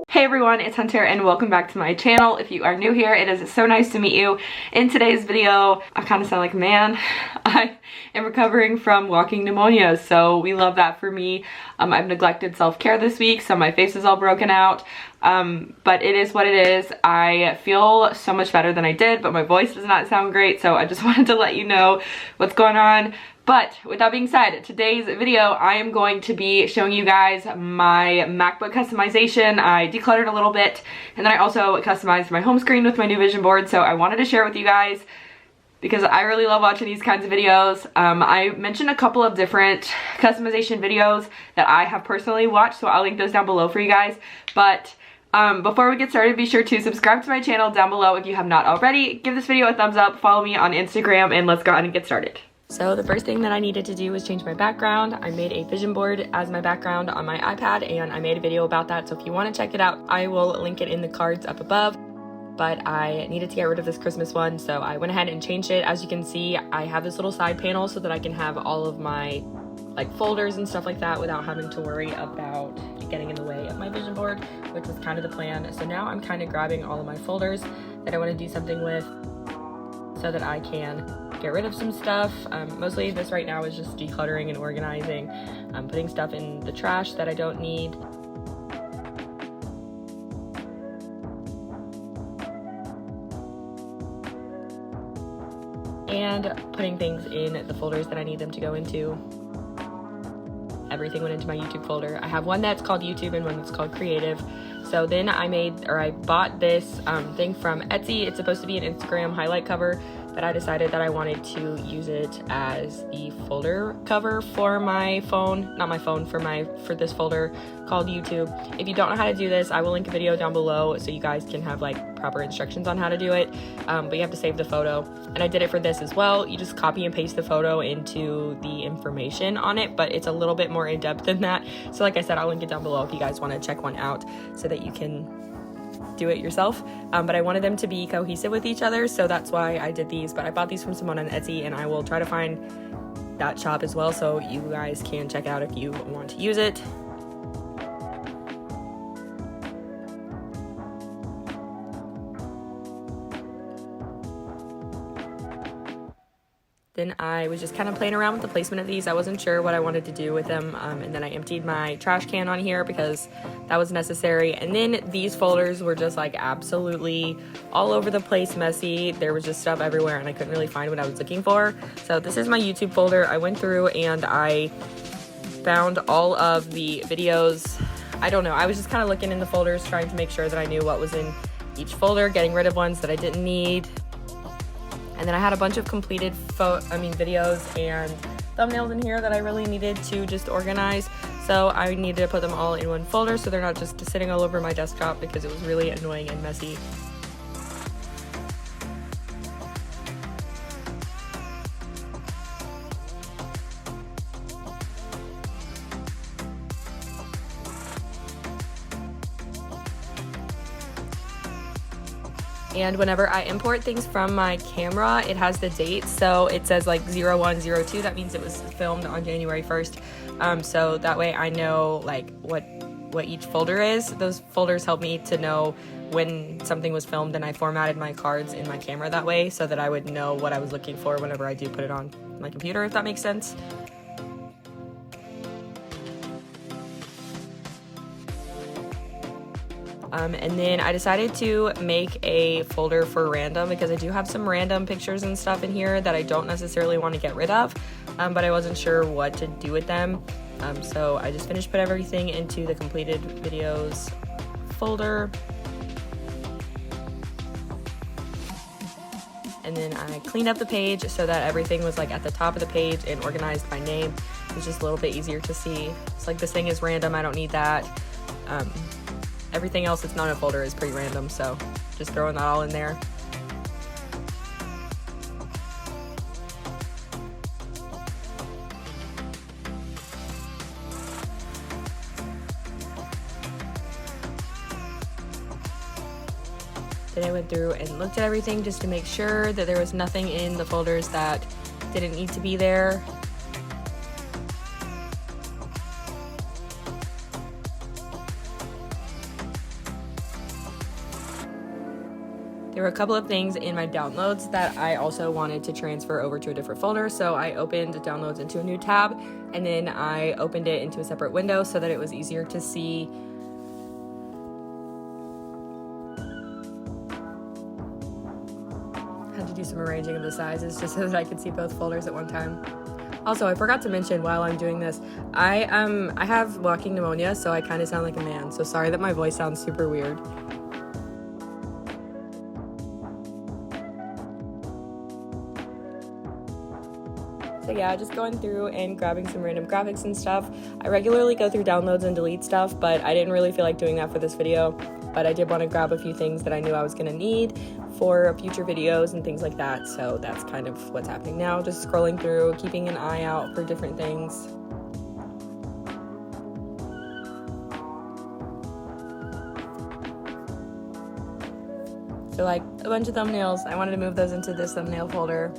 Hey everyone, it's Hunter and welcome back to my channel. If you are new here, it is so nice to meet you. In today's video, I kind of sound like a man. I am recovering from walking pneumonia, so we love that for me. I've neglected self-care this week, so my face is all broken out. But it is what it is. I feel so much better than I did, but my voice does not sound great, so I just wanted to let you know what's going on. But with that being said, today's video, I am going to be showing you guys my MacBook customization. I decluttered a little bit, and then I also customized my home screen with my new vision board, so I wanted to share it with you guys because I really love watching these kinds of videos. I mentioned a couple of different customization videos that I have personally watched, so I'll link those down below for you guys. But before we get started, be sure to subscribe to my channel down below if you have not already. Give this video a thumbs up, follow me on Instagram, and let's go ahead and get started. So the first thing that I needed to do was change my background. I made a vision board as my background on my iPad, and I made a video about that, so if you want to check it out, I will link it in the cards up above. But I needed to get rid of this Christmas one, so I went ahead and changed it. As you can see, I have this little side panel so that I can have all of my folders and stuff like that without having to worry about getting in the way of my vision board, which was kind of the plan. So now I'm kind of grabbing all of my folders that I want to do something with so that I can get rid of some stuff. Mostly this right now is just decluttering and organizing, putting stuff in the trash that I don't need. And putting things in the folders that I need them to go into. Everything went into my YouTube folder. I have one that's called YouTube and one that's called Creative. So then I bought this thing from Etsy. It's supposed to be an Instagram highlight cover, but I decided that I wanted to use it as the folder cover for my phone, not my phone, for this folder called YouTube. If you don't know how to do this, I will link a video down below so you guys can have proper instructions on how to do it, but you have to save the photo. And I did it for this as well. You just copy and paste the photo into the information on it, but it's a little bit more in depth than that. So like I said, I'll link it down below if you guys want to check one out so that you can do it yourself. But I wanted them to be cohesive with each other, so that's why I did these. But I bought these from someone on Etsy, and I will try to find that shop as well so you guys can check out if you want to use it. Then I was just kind of playing around with the placement of these. I wasn't sure what I wanted to do with them, and then I emptied my trash can on here because that was necessary. And then these folders were just absolutely all over the place, messy. There was just stuff everywhere and I couldn't really find what I was looking for. So this is my YouTube folder. I went through and I found all of the videos. I don't know, I was just kind of looking in the folders trying to make sure that I knew what was in each folder, getting rid of ones that I didn't need. And then I had a bunch of completed videos and thumbnails in here that I really needed to just organize. So I needed to put them all in one folder so they're not just sitting all over my desktop because it was really annoying and messy. And whenever I import things from my camera, it has the date, so it says 0102. That means it was filmed on January 1st. So that way I know what each folder is. Those folders help me to know when something was filmed, and I formatted my cards in my camera that way so that I would know what I was looking for whenever I do put it on my computer, if that makes sense. And then I decided to make a folder for random because I do have some random pictures and stuff in here that I don't necessarily want to get rid of, but I wasn't sure what to do with them. So I just finished put everything into the completed videos folder. And then I cleaned up the page so that everything was at the top of the page and organized by name. It was just a little bit easier to see. It's this thing is random, I don't need that. Everything else that's not in a folder is pretty random, so just throwing that all in there. Then I went through and looked at everything just to make sure that there was nothing in the folders that didn't need to be there. There were a couple of things in my downloads that I also wanted to transfer over to a different folder, so I opened downloads into a new tab, and then I opened it into a separate window so that it was easier to see. Had to do some arranging of the sizes just so that I could see both folders at one time. Also, I forgot to mention while I'm doing this, I have walking pneumonia, so I kind of sound like a man, so sorry that my voice sounds super weird. So yeah, just going through and grabbing some random graphics and stuff. I regularly go through downloads and delete stuff, but I didn't really feel like doing that for this video. But I did want to grab a few things that I knew I was going to need for future videos and things like that. So that's kind of what's happening now. Just scrolling through, keeping an eye out for different things. So like a bunch of thumbnails, I wanted to move those into this thumbnail folder.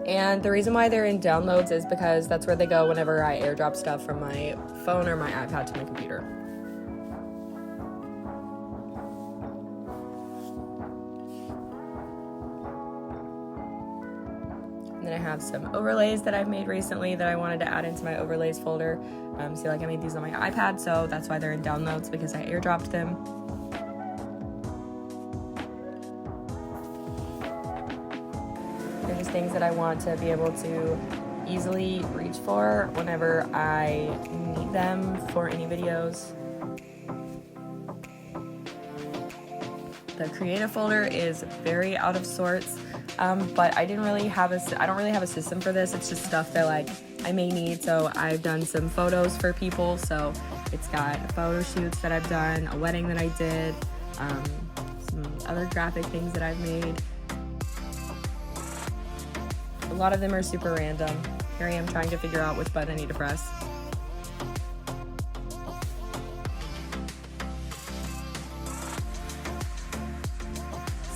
And the reason why they're in downloads is because that's where they go whenever I airdrop stuff from my phone or my iPad to my computer. And then I have some overlays that I've made recently that I wanted to add into my overlays folder. See, like I made these on my iPad, so that's why they're in downloads, because I airdropped them. They're just things that I want to be able to easily reach for whenever I need them for any videos. The creative folder is very out of sorts, but I don't really have a system for this. It's just stuff that like I may need. So I've done some photos for people. So it's got photo shoots that I've done, a wedding that I did, some other graphic things that I've made. A lot of them are super random. Here I am trying to figure out which button I need to press.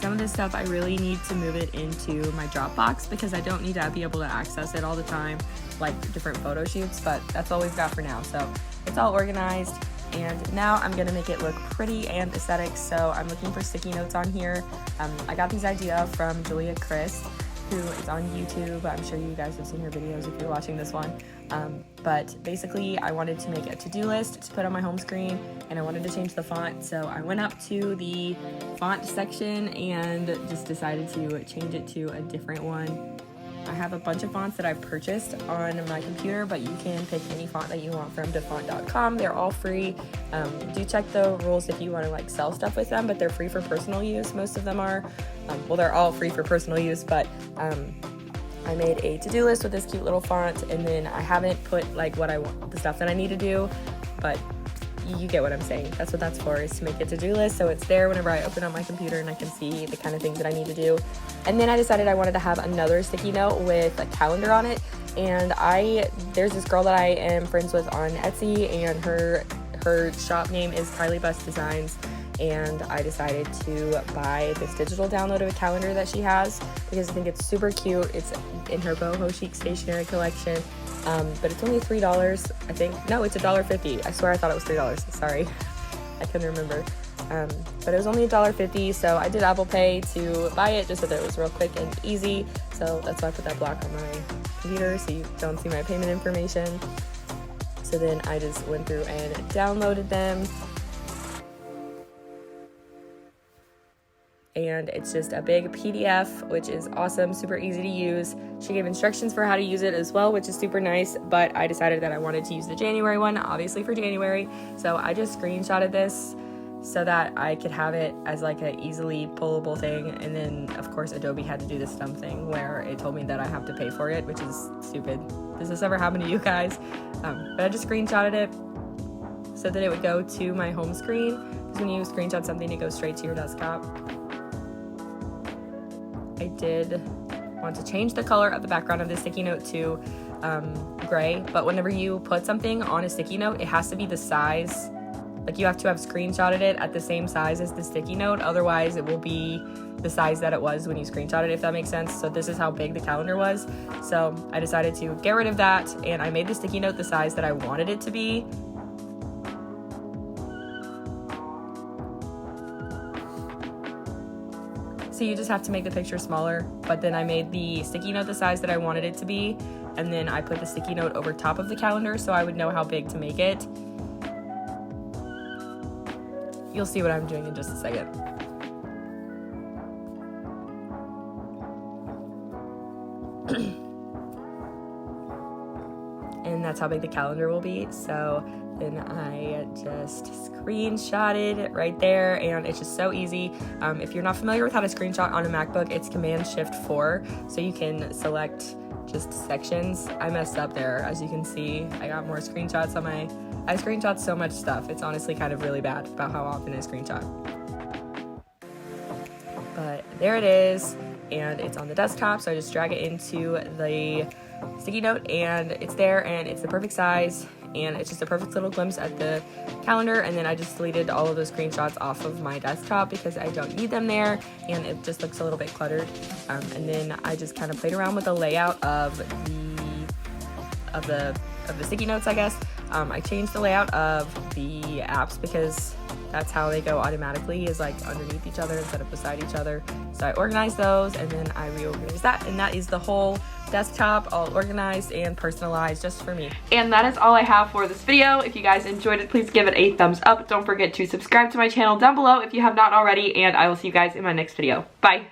Some of this stuff I really need to move it into my Dropbox because I don't need to be able to access it all the time like different photo shoots, but that's all we've got for now. So it's all organized, and now I'm gonna make it look pretty and aesthetic. So I'm looking for sticky notes on here. I got these ideas from Julia Chris, who is on YouTube. I'm sure you guys have seen her videos if you're watching this one. But basically I wanted to make a to-do list to put on my home screen, and I wanted to change the font. So I went up to the font section and just decided to change it to a different one. I have a bunch of fonts that I've purchased on my computer, but you can pick any font that you want from dafont.com. They're all free. Do check the rules if you want to like sell stuff with them, but they're free for personal use. Most of them are. Well, they're all free for personal use, but I made a to-do list with this cute little font, and then I haven't put like what I want, the stuff that I need to do, but you get what I'm saying. That's what that's for, is to make a to-do list so it's there whenever I open up my computer and I can see the kind of things that I need to do. And then I decided I wanted to have another sticky note with a calendar on it, and there's this girl that I am friends with on Etsy, and her shop name is Kylie Bust Designs, and I decided to buy this digital download of a calendar that she has because I think it's super cute. It's in her boho chic stationery collection, but it's only $3, I think. No, it's $1.50. I swear I thought it was $3. Sorry, I couldn't remember. But it was only $1.50, so I did Apple Pay to buy it just so that it was real quick and easy. So that's why I put that block on my computer so you don't see my payment information. So then I just went through and downloaded them. And it's just a big PDF, which is awesome, super easy to use. She gave instructions for how to use it as well, which is super nice, but I decided that I wanted to use the January one, obviously for January. So I just screenshotted this so that I could have it as like an easily pullable thing. And then of course Adobe had to do this dumb thing where it told me that I have to pay for it, which is stupid. Does this ever happen to you guys? But I just screenshotted it so that it would go to my home screen, because when you screenshot something, it goes straight to your desktop. I did want to change the color of the background of the sticky note to gray, but whenever you put something on a sticky note, it has to be the size, like you have to have screenshotted it at the same size as the sticky note, otherwise it will be the size that it was when you screenshotted it, if that makes sense. So this is how big the calendar was. So I decided to get rid of that, and I made the sticky note the size that I wanted it to be. So you just have to make the picture smaller, but then I made the sticky note the size that I wanted it to be, and then I put the sticky note over top of the calendar so I would know how big to make it. You'll see what I'm doing in just a second. And that's how big the calendar will be. So then I just screenshotted it right there, and it's just so easy. If you're not familiar with how to screenshot on a MacBook, it's Command-Shift-4, so you can select just sections. I messed up there, as you can see. I got more screenshots on I screenshot so much stuff. It's honestly kind of really bad about how often I screenshot. But there it is, and it's on the desktop, so I just drag it into the sticky note, and it's there, and it's the perfect size, and it's just a perfect little glimpse at the calendar. And then I just deleted all of those screenshots off of my desktop because I don't need them there, and it just looks a little bit cluttered. And then I just kind of played around with the layout of the sticky notes, I guess. I changed the layout of the apps because that's how they go automatically, is like underneath each other instead of beside each other. So I organized those, and then I reorganized that, and that is the whole desktop all organized and personalized just for me. And that is all I have for this video. If you guys enjoyed it, please give it a thumbs up. Don't forget to subscribe to my channel down below if you have not already, and I will see you guys in my next video. Bye.